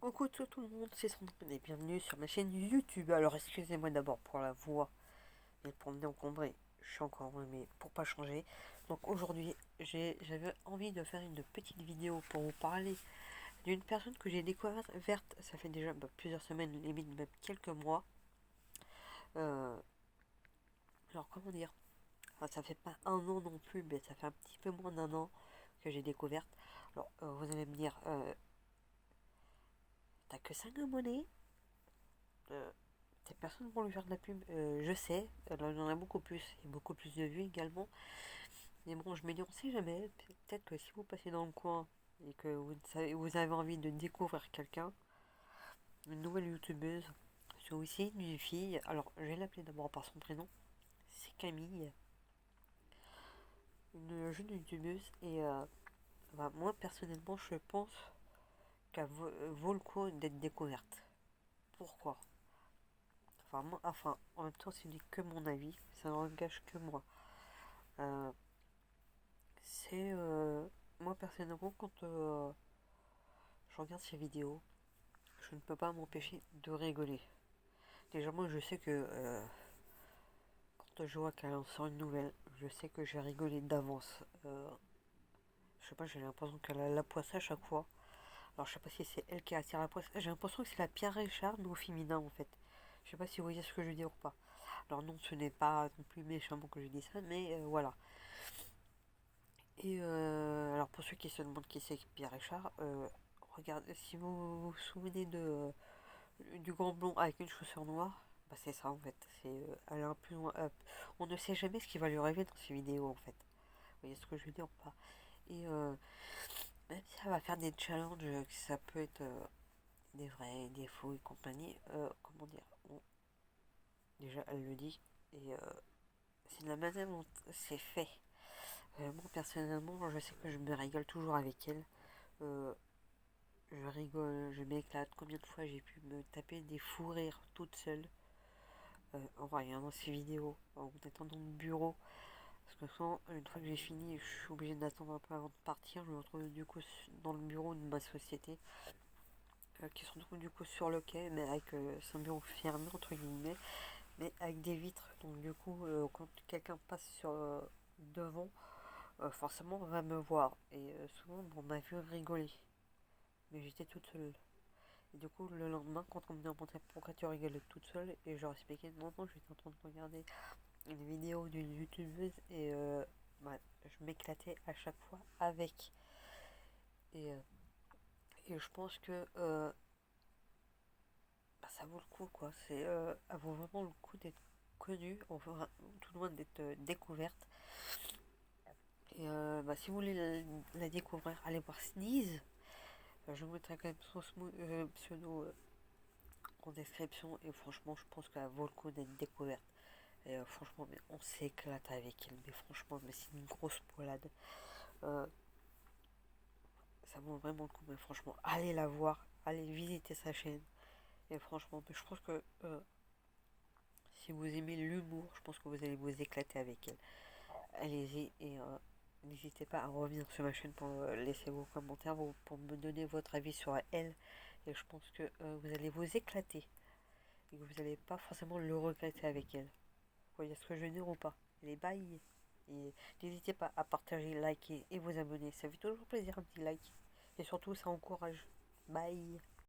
Coucou tout le monde, c'est Sandrine et bienvenue sur ma chaîne YouTube. Alors excusez-moi d'abord pour la voix et pour me encombrer, je suis encore mais pour pas changer. Donc aujourd'hui j'avais envie de faire une petite vidéo pour vous parler d'une personne que j'ai découverte, ça fait déjà plusieurs semaines, limite même quelques mois. Euh, alors comment dire, enfin, ça fait pas un an non plus, mais ça fait un petit peu moins d'un an que j'ai découverte. Alors vous allez me dire, t'as que 5 abonnés? Euh, Ces personnes vont lui faire de la pub, je sais, il en a beaucoup plus, et beaucoup plus de vues également. Mais bon, je me dis, on sait jamais, peut-être que si vous passez dans le coin et que vous avez envie de découvrir quelqu'un, une nouvelle youtubeuse, c'est aussi une fille, alors je vais l'appeler d'abord par son prénom, c'est Camille, une jeune youtubeuse, et moi personnellement, je pense qu'elle vaut le coup d'être découverte. Pourquoi? Enfin, en même temps, ce n'est que mon avis, ça n'engage que moi. Euh, C'est moi personnellement quand je regarde ces vidéos, je ne peux pas m'empêcher de rigoler. Déjà moi je sais que quand je vois qu'elle en sort une nouvelle, je sais que j'ai rigolé d'avance. Je sais pas, j'ai l'impression qu'elle a la poisse à chaque fois. Alors je sais pas si c'est elle qui attire la poisse. J'ai l'impression que c'est la Pierre Richard mais au féminin en fait. Je sais pas si vous voyez ce que je veux dire ou pas. Alors non, ce n'est pas non plus méchamment que je dis ça, mais voilà. Et alors pour ceux qui se demandent qui c'est Pierre Richard, regardez, si vous vous souvenez du grand blond avec une chaussure noire, bah c'est ça en fait. Elle est un peu on ne sait jamais ce qui va lui arriver dans ces vidéos en fait. Vous voyez ce que je veux dire ou pas? Et même si elle va faire des challenges, que ça peut être des vrais, des faux et compagnie, comment dire, déjà elle le dit, et c'est de la manière dont c'est fait. Moi personnellement, je sais que je me régale toujours avec elle. Euh, je rigole, je m'éclate. Combien de fois j'ai pu me taper des fous rires toute seule en regardant ces vidéos, en attendant le bureau. Parce que souvent, une fois que j'ai fini, je suis obligé d'attendre un peu avant de partir. Je me retrouve du coup dans le bureau de ma société, qui se retrouve du coup sur le quai, mais avec c'est un bureau fermé entre guillemets, mais avec des vitres. Donc du coup, quand quelqu'un passe devant, forcément on va me voir. Et souvent, on m'a vu rigoler, mais j'étais toute seule. Et du coup, le lendemain, quand on me demandait pourquoi tu rigolais toute seule, et je leur expliquais non, non, j'étais en train de regarder une vidéo d'une youtubeuse et bah, je m'éclatais à chaque fois avec. Et, euh, et je pense que bah, ça vaut le coup, quoi. Elle vaut vraiment le coup d'être connue, enfin, tout loin d'être découverte. Et bah, si vous voulez la découvrir, allez voir Sneeze. Je vous mettrai quand même son pseudo en description. Et franchement, je pense qu'elle vaut le coup d'être découverte. Et franchement, mais on s'éclate avec elle. Mais franchement, mais c'est une grosse poilade. Euh, Ça vaut vraiment le coup. Mais franchement, allez la voir. Allez visiter sa chaîne. Et franchement, mais je pense que si vous aimez l'humour, je pense que vous allez vous éclater avec elle. Allez-y et n'hésitez pas à revenir sur ma chaîne pour laisser vos commentaires, pour me donner votre avis sur elle. Et je pense que vous allez vous éclater. Et que vous n'allez pas forcément le regretter avec elle. Vous voyez ce que je veux dire ou pas? Allez, bye. Et n'hésitez pas à partager, liker et vous abonner. Ça fait toujours plaisir un petit like. Et surtout, ça encourage. Bye.